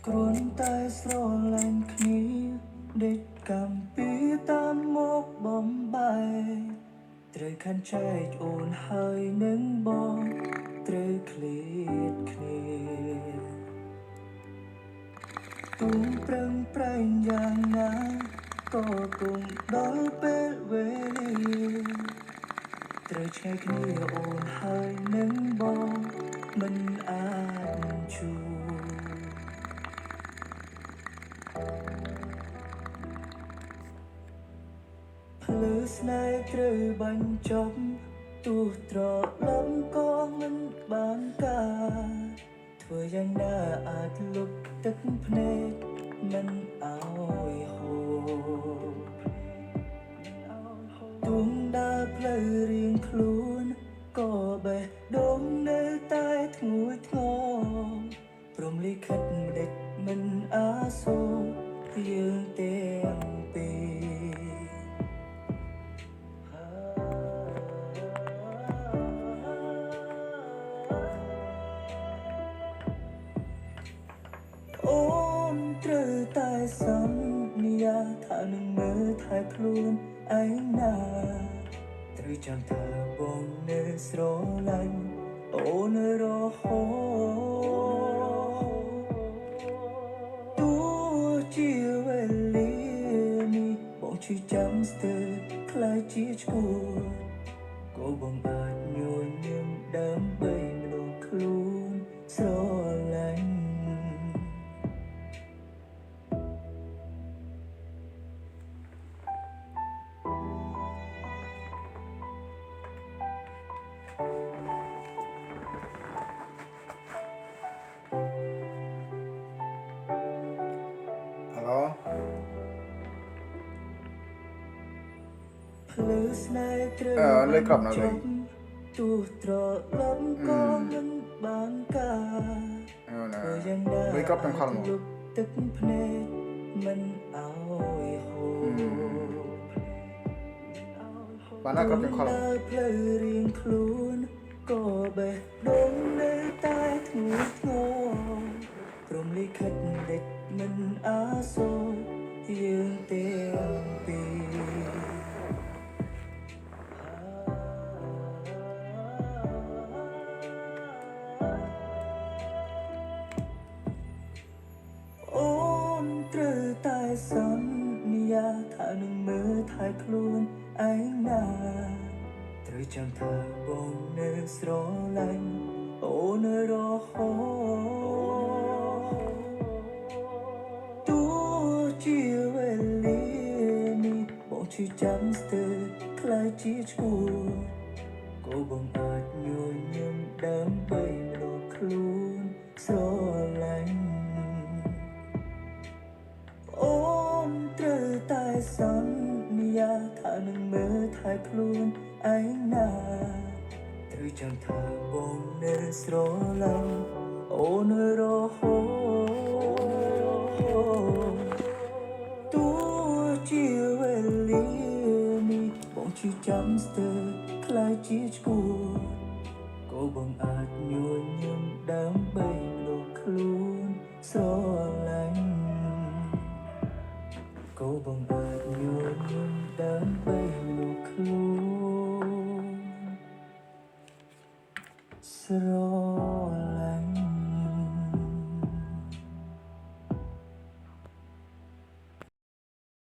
គ្រួនតែស្រឡាញ់គ្នាដេកកំពីតាមមកបំបាយត្រូវខណ្ឌចែកអូនហើយនឹងបងត្រូវឃ្លាតគ្នាទុំប្រឹងប្រែងយ៉ាងណាក៏គង់ដល់ពេលវេលាត្រូវឆ្ងាយគ្នាអូនហើយនឹងបងមិនអាចជួបភ្លឺស្នេហ៍ត្រូវបញ្ចប់ទោះត្រឡប់ក៏មិនបានការធ្វើយ៉ាងណាអាចលុបទឹកភ្នែកមិនឲ្យហូរទុំដើរផ្លូវរៀងខ្លួនក៏បេះដូងនៅតែធ្ងន់ធ្ងរព្រមលិខិតមិនដេចមិនអាសូរយើងទាំងពីរអូនត្រូវតែសន្យាថានឹងមើលថែខ្លួនឯណាត្រូវចាំថាបងនៅស្រឡាញ់អូនរហូតទោះជាវេលានេះបងឈឺចាំស្ទើរខ្លាចជាឈួតក៏បងអាចញញឹមដើម្បីមនុស្សខ្លួនស្រឡាញ់ភ្លឺស្នេហ៍ត្រូវលេខក្រុមណាលេខទោះត្រឡប់ក៏មិនបានការធ្វើយ៉ាងណាលេខក្រុមទាំងខលមកទឹកភ្នែកមិនឲ្យហូរបានណាក្រុមទាំងខលផ្លូវរៀងខ្លួនក៏បេះដូងនៅតែធ្ងន់ធ្ងរព្រមលិខិតដេចមិនអាសូរយើងទាំងពីរអូនត្រូវតែសន្យាថានឹងមើលថែខ្លួនឯណាត្រូវចាំថាបងនៅស្រឡាញ់អូនរហូតទោះជាវេលានេះបងឈឺចាំស្ទើរខ្លាចជាឈួតក៏បងអាចញញឹមដើម្បីមនុស្សខ្លួនស្រឡាញ់អូនត្រូវតែសន្យាថានឹងមើលថែខ្លួនឯណាត្រូវចាំថាបងនៅស្រឡាញ់អូនរហូតទោះជាវេលានេះបងឈឺចាំស្ទើរខ្លាចជាឈួតក៏បងអាចញញឹមដើម្បីមនុស្សខ្លួន